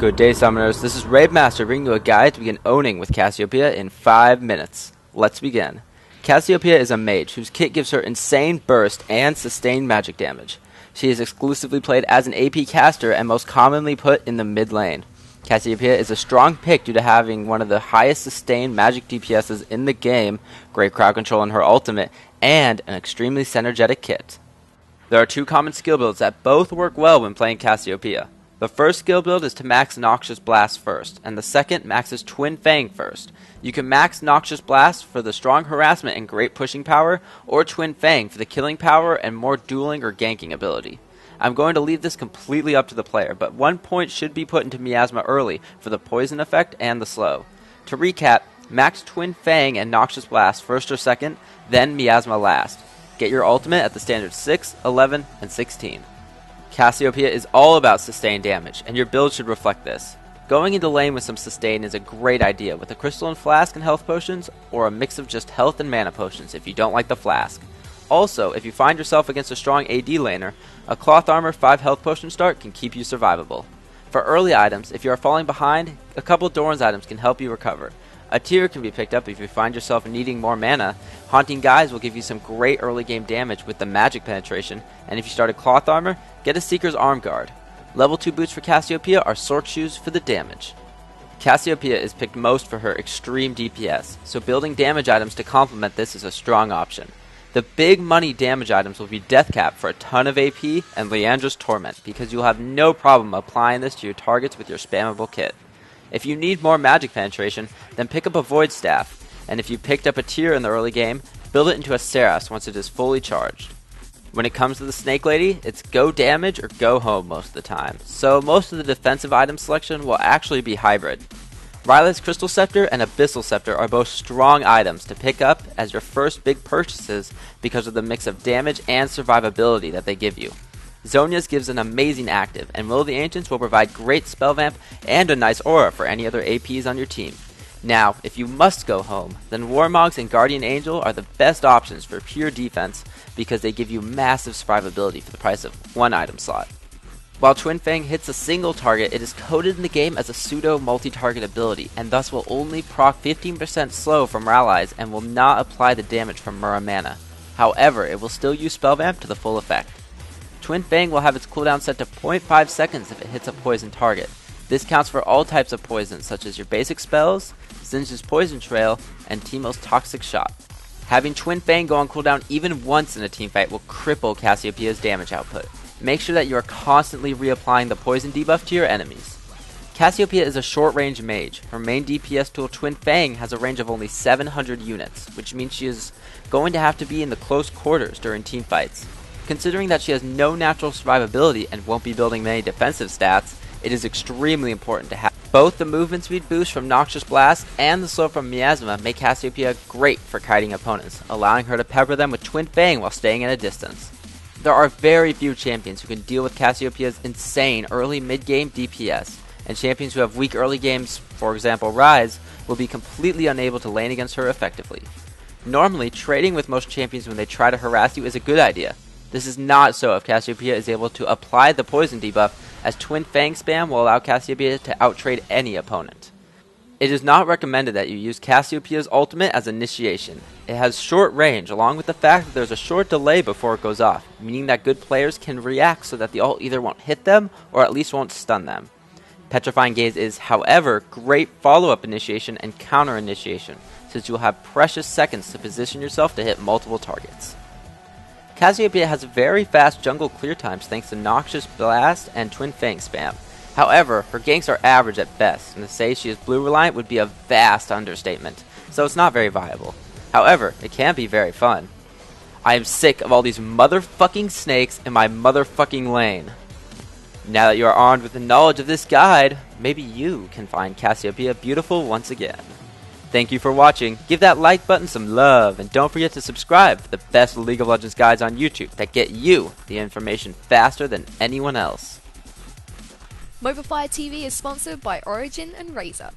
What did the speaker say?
Good day, Summoners. This is Raabemaster bringing you a guide to begin owning with Cassiopeia in 5 minutes. Let's begin. Cassiopeia is a mage whose kit gives her insane burst and sustained magic damage. She is exclusively played as an AP caster and most commonly put in the mid lane. Cassiopeia is a strong pick due to having one of the highest sustained magic DPSs in the game, great crowd control in her ultimate, and an extremely synergetic kit. There are two common skill builds that both work well when playing Cassiopeia. The first skill build is to max Noxious Blast first, and the second maxes Twin Fang first. You can max Noxious Blast for the strong harassment and great pushing power, or Twin Fang for the killing power and more dueling or ganking ability. I'm going to leave this completely up to the player, but 1 point should be put into Miasma early for the poison effect and the slow. To recap, max Twin Fang and Noxious Blast first or second, then Miasma last. Get your ultimate at the standard 6, 11, and 16. Cassiopeia is all about sustained damage, and your build should reflect this. Going into lane with some sustain is a great idea with a crystalline flask and health potions, or a mix of just health and mana potions if you don't like the flask. Also, if you find yourself against a strong AD laner, a cloth armor 5 health potion start can keep you survivable. For early items, if you are falling behind, a couple Doran's items can help you recover. A tier can be picked up if you find yourself needing more mana. Haunting Guise will give you some great early game damage with the magic penetration, and if you start a cloth armor, get a Seeker's Arm Guard. Level 2 boots for Cassiopeia are Sword Shoes for the damage. Cassiopeia is picked most for her extreme DPS, so building damage items to complement this is a strong option. The big money damage items will be Deathcap for a ton of AP and Leandra's Torment, because you'll have no problem applying this to your targets with your spammable kit. If you need more magic penetration, then pick up a Void Staff, and if you picked up a tier in the early game, build it into a Seras once it is fully charged. When it comes to the Snake Lady, it's go damage or go home most of the time, so most of the defensive item selection will actually be hybrid. Riley's Crystal Scepter and Abyssal Scepter are both strong items to pick up as your first big purchases because of the mix of damage and survivability that they give you. Zhonya's gives an amazing active, and Will of the Ancients will provide great spell vamp and a nice aura for any other APs on your team. Now, if you must go home, then Warmogs and Guardian Angel are the best options for pure defense because they give you massive survivability for the price of 1 item slot. While Twin Fang hits a single target, it is coded in the game as a pseudo multi-target ability, and thus will only proc 15% slow from allies and will not apply the damage from Muramana. However, it will still use spell vamp to the full effect. Twin Fang will have its cooldown set to 0.5 seconds if it hits a poison target. This counts for all types of poisons, such as your basic spells, Zinj's Poison Trail, and Teemo's Toxic Shot. Having Twin Fang go on cooldown even once in a teamfight will cripple Cassiopeia's damage output. Make sure that you are constantly reapplying the poison debuff to your enemies. Cassiopeia is a short-range mage. Her main DPS tool Twin Fang has a range of only 700 units, which means she is going to have to be in the close quarters during teamfights. Considering that she has no natural survivability and won't be building many defensive stats, it is extremely important to have both the movement speed boost from Noxious Blast and the slow from Miasma make Cassiopeia great for kiting opponents, allowing her to pepper them with Twin Fang while staying at a distance. There are very few champions who can deal with Cassiopeia's insane early mid-game DPS, and champions who have weak early games, for example Rise, will be completely unable to lane against her effectively. Normally, trading with most champions when they try to harass you is a good idea. This is not so if Cassiopeia is able to apply the poison debuff, as Twin Fang spam will allow Cassiopeia to outtrade any opponent. It is not recommended that you use Cassiopeia's ultimate as initiation. It has short range, along with the fact that there's a short delay before it goes off, meaning that good players can react so that the ult either won't hit them or at least won't stun them. Petrifying Gaze is, however, great follow-up initiation and counter initiation, since you will have precious seconds to position yourself to hit multiple targets. Cassiopeia has very fast jungle clear times thanks to Noxious Blast and Twin Fang spam. However, her ganks are average at best, and to say she is blue reliant would be a vast understatement, so it's not very viable. However, it can be very fun. I am sick of all these motherfucking snakes in my motherfucking lane. Now that you are armed with the knowledge of this guide, maybe you can find Cassiopeia beautiful once again. Thank you for watching, give that like button some love, and don't forget to subscribe for the best League of Legends guides on YouTube that get you the information faster than anyone else. MOBAFireTV is sponsored by Origin and Razer.